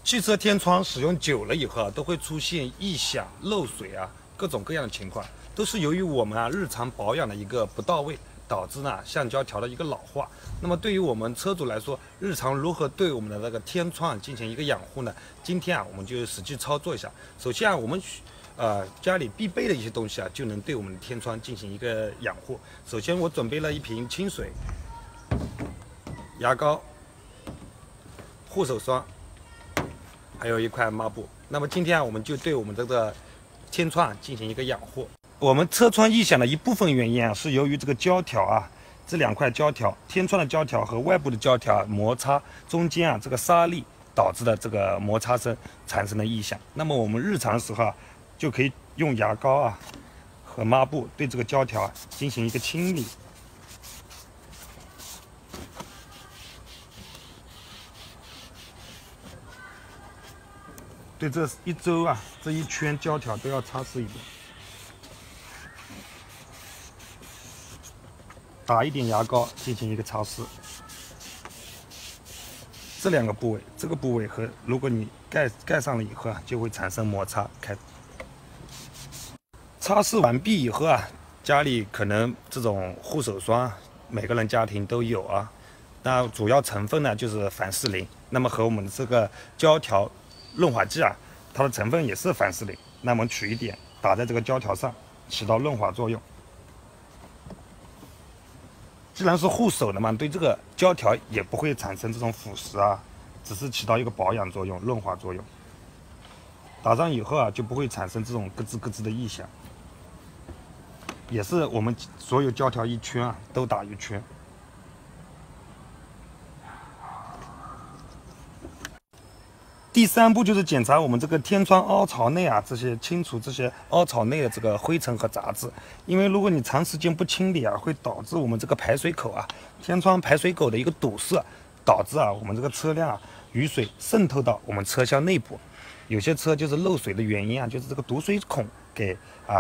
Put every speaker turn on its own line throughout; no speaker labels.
汽车天窗使用久了以后啊，都会出现异响、漏水啊，各种各样的情况，都是由于我们日常保养的一个不到位，导致呢橡胶条的一个老化。那么对于我们车主来说，日常如何对我们的那个天窗进行一个养护呢？今天我们就实际操作一下。首先我们家里必备的一些东西就能对我们的天窗进行一个养护。首先我准备了一瓶清水、牙膏、护手霜。还有一块抹布。那么今天我们就对我们这个天窗进行一个养护。我们车窗异响的一部分原因是由于这个胶条这两块胶条，天窗的胶条和外部的胶条摩擦中间这个沙粒导致的这个摩擦声产生的异响。那么我们日常时候就可以用牙膏和抹布对这个胶条进行一个清理。对这一周这一圈胶条都要擦拭一遍，打一点牙膏进行一个擦拭。这两个部位，这个部位和如果你盖上了以后就会产生摩擦。擦拭完毕以后家里可能这种护手霜，每个人家庭都有那主要成分呢就是凡士林，那么和我们的这个胶条润滑剂它的成分也是凡士林，那我们取一点打在这个胶条上，起到润滑作用。既然是护手的嘛，对这个胶条也不会产生这种腐蚀只是起到一个保养作用、润滑作用。打上以后就不会产生这种咯吱咯吱的异响。也是我们所有胶条一圈都打一圈。第三步就是检查我们这个天窗凹槽内清除这些凹槽内的这个灰尘和杂质。因为如果你长时间不清理会导致我们这个排水口天窗排水口的一个堵塞，导致我们这个车辆雨水渗透到我们车厢内部。有些车就是漏水的原因就是这个堵水孔给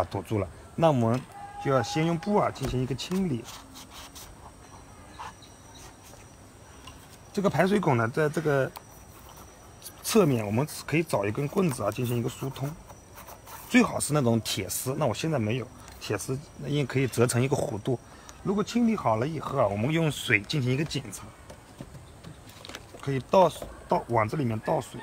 堵住了。那我们就要先用布进行一个清理。这个排水孔呢，在这个侧面我们可以找一根棍子进行一个疏通，最好是那种铁丝。那我现在没有铁丝，也可以折成一个弧度。如果清理好了以后我们用水进行一个检查，可以往这里面倒水，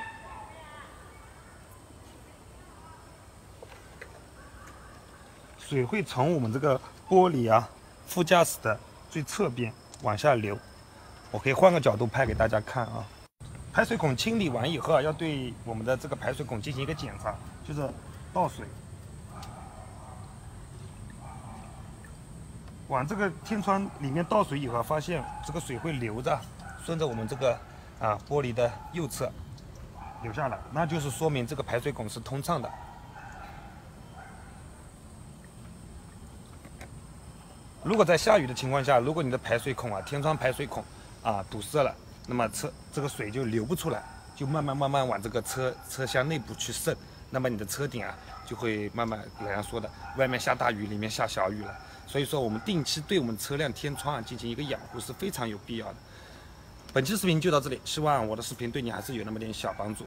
水会从我们这个玻璃副驾驶的最侧边往下流。我可以换个角度拍给大家看排水孔清理完以后要对我们的这个排水孔进行一个检查，就是倒水，往这个天窗里面倒水以后，发现这个水会流着，顺着我们这个玻璃的右侧流下来，那就是说明这个排水孔是通畅的。如果在下雨的情况下，如果你的排水孔天窗排水孔堵塞了，那么这个水就流不出来，就慢慢往这个车厢内部去渗，那么你的车顶就会慢慢人家说的外面下大雨，里面下小雨了。所以说我们定期对我们车辆天窗进行一个养护是非常有必要的。本期视频就到这里，希望我的视频对你还是有那么点小帮助。